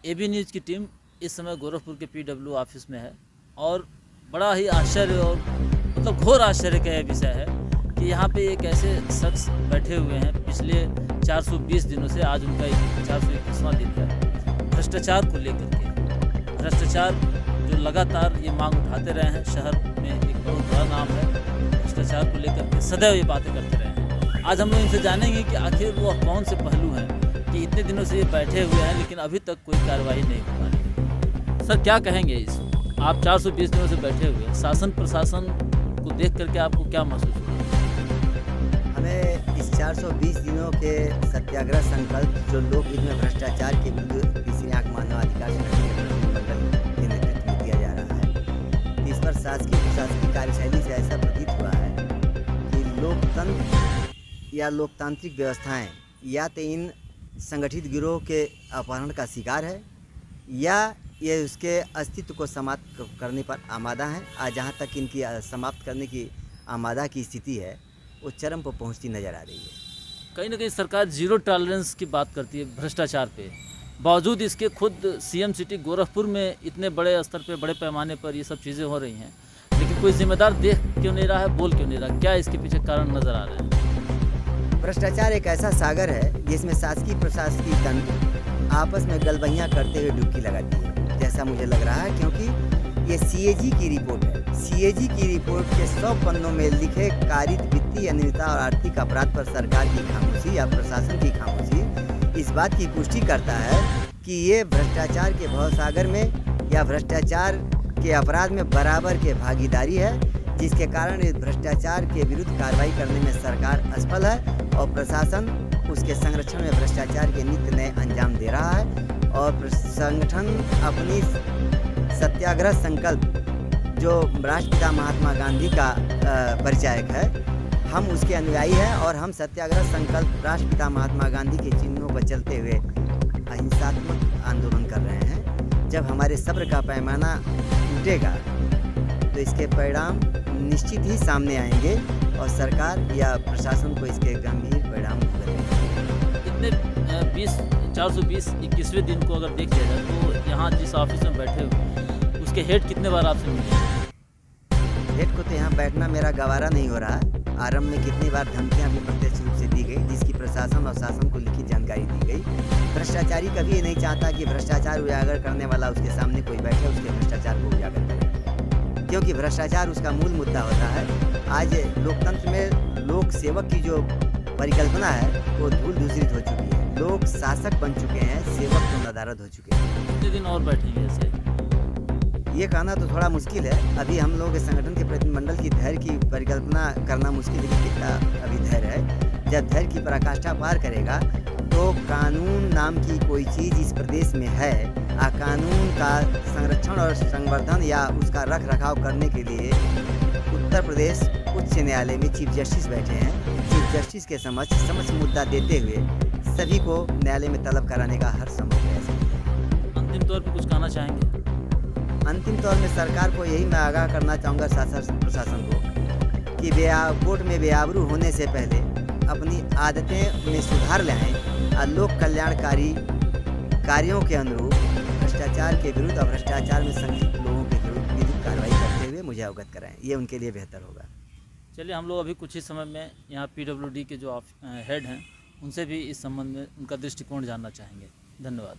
AB news की team इस समय गोरखपुर के पीडब्ल्यू ऑफिस में है और बड़ा ही आश्चर्य और मतलब घोर आश्चर्य का यह विषय है कि यहाँ पे एक ऐसे शख्स बैठे हुए हैं पिछले 420 दिनों से। आज उनका 421वां दिन है। भ्रष्टाचार को लेकर के, भ्रष्टाचार जो लगातार ये मांग उठाते रहे हैं, शहर में एक बहुत बड़ा नाम है, भ्रष्टाचार को लेकर के सदैव ये बातें करते रहे हैं। आज हम लोग इनसे जानेंगे कि आखिर वो कौन से पहलू हैं कि इतने दिनों से ये बैठे हुए हैं लेकिन अभी तक कोई कार्रवाई नहीं हो पा रही। सर क्या कहेंगे इस, आप 420 दिनों से बैठे हुए हैं, शासन प्रशासन को देख करके आपको क्या महसूस हुआ? हमें इस 420 दिनों के सत्याग्रह संकल्प जो लोग इसमें भ्रष्टाचार के विरुद्ध तीसरी आंख मानवाधिकार संगठन के प्रतिनिधिमंडल के नेतृत्व में दिया जा रहा है, इस पर शासकीय प्रशासकीय कार्यशैली से ऐसा प्रतीत हुआ है कि लोकतंत्र या लोकतांत्रिक व्यवस्थाएं या तो इन संगठित गिरोह के अपहरण का शिकार है या ये उसके अस्तित्व को समाप्त करने पर आमादा हैं। आज जहाँ तक इनकी समाप्त करने की आमादा की स्थिति है वो चरम पर पहुँचती नज़र आ रही है। कहीं ना कहीं सरकार जीरो टॉलरेंस की बात करती है भ्रष्टाचार पे, बावजूद इसके खुद सीएम सिटी गोरखपुर में इतने बड़े स्तर पे, बड़े पैमाने पर ये सब चीज़ें हो रही हैं, लेकिन कोई जिम्मेदार देख क्यों नहीं रहा है, बोल क्यों नहीं रहा? क्या इसके पीछे कारण नज़र आ रहे हैं? भ्रष्टाचार एक ऐसा सागर है जिसमें शासकीय प्रशासकीय तंत्र आपस में गलबहियाँ करते हुए डुबकी लगाती है, जैसा मुझे लग रहा है, क्योंकि ये सीएजी की रिपोर्ट है। सीएजी की रिपोर्ट के 100 पन्नों में लिखे कारित वित्तीय अनियमितता और आर्थिक अपराध पर सरकार की खामोशी या प्रशासन की खामोशी इस बात की पुष्टि करता है कि ये भ्रष्टाचार के भवसागर में या भ्रष्टाचार के अपराध में बराबर के भागीदारी है, जिसके कारण इस भ्रष्टाचार के विरुद्ध कार्रवाई करने में सरकार असफल है और प्रशासन उसके संरक्षण में भ्रष्टाचार के नित्य नए अंजाम दे रहा है। और संगठन अपनी सत्याग्रह संकल्प जो राष्ट्रपिता महात्मा गांधी का परिचायक है, हम उसके अनुयायी हैं और हम सत्याग्रह संकल्प राष्ट्रपिता महात्मा गांधी के चिन्हों पर चलते हुए अहिंसात्मक आंदोलन कर रहे हैं। जब हमारे सब्र का पैमाना टूटेगा तो इसके परिणाम निश्चित ही सामने आएंगे और सरकार या प्रशासन को इसके गंभीर परिणाम भुगतने। इतने 420-21वें दिन को अगर देख लिया जाए तो यहाँ जिस ऑफिस में बैठे हुए उसके हेड कितने बार आपसे मिले? हेड को तो यहाँ बैठना मेरा गवारा नहीं हो रहा है। आरंभ में कितनी बार धमकियाँ भी प्रत्यक्ष रूप से दी गई, जिसकी प्रशासन और शासन को लिखित जानकारी दी गई। भ्रष्टाचारी कभी ये नहीं चाहता कि भ्रष्टाचार उजागर करने वाला उसके सामने कोई बैठे उसके भ्रष्टाचार को उजागर करे, क्योंकि भ्रष्टाचार उसका मूल मुद्दा होता है। आज लोकतंत्र में लोक सेवक की जो परिकल्पना है वो धूल दूषित हो चुकी है। लोग शासक बन चुके हैं, सेवक तो नदारद हो चुके हैं। कितने दिन और बैठेंगे ऐसे? ये कहना तो थोड़ा मुश्किल है। अभी हम लोगों के संगठन के प्रतिनिधिमंडल की धैर्य की परिकल्पना करना मुश्किल है कि कितना अभी धैर्य है। जब धैर्य की पराकाष्ठा पार करेगा तो कानून नाम की कोई चीज़ इस प्रदेश में है, कानून का संरक्षण और संवर्धन या उसका रख रखाव करने के लिए उत्तर प्रदेश उच्च न्यायालय में चीफ जस्टिस बैठे हैं। चीफ जस्टिस के समक्ष मुद्दा देते हुए सभी को न्यायालय में तलब कराने का हर संभव प्रयास है। अंतिम तौर पर कुछ कहना चाहेंगे? अंतिम तौर में सरकार को यही मैं आगाह करना चाहूँगा, शासन प्रशासन को, कि कोर्ट में बेआबरू होने से पहले अपनी आदतें में सुधार लाएं और लोक कल्याणकारी कार्यों के अनुरूप भ्रष्टाचार के विरुद्ध और भ्रष्टाचार में संलिप्त लोगों के विरुद्ध विधिक कार्रवाई करते हुए मुझे अवगत कराएं। ये उनके लिए बेहतर होगा। चलिए, हम लोग अभी कुछ ही समय में यहाँ पीडब्ल्यूडी के जो हेड हैं उनसे भी इस संबंध में उनका दृष्टिकोण जानना चाहेंगे। धन्यवाद।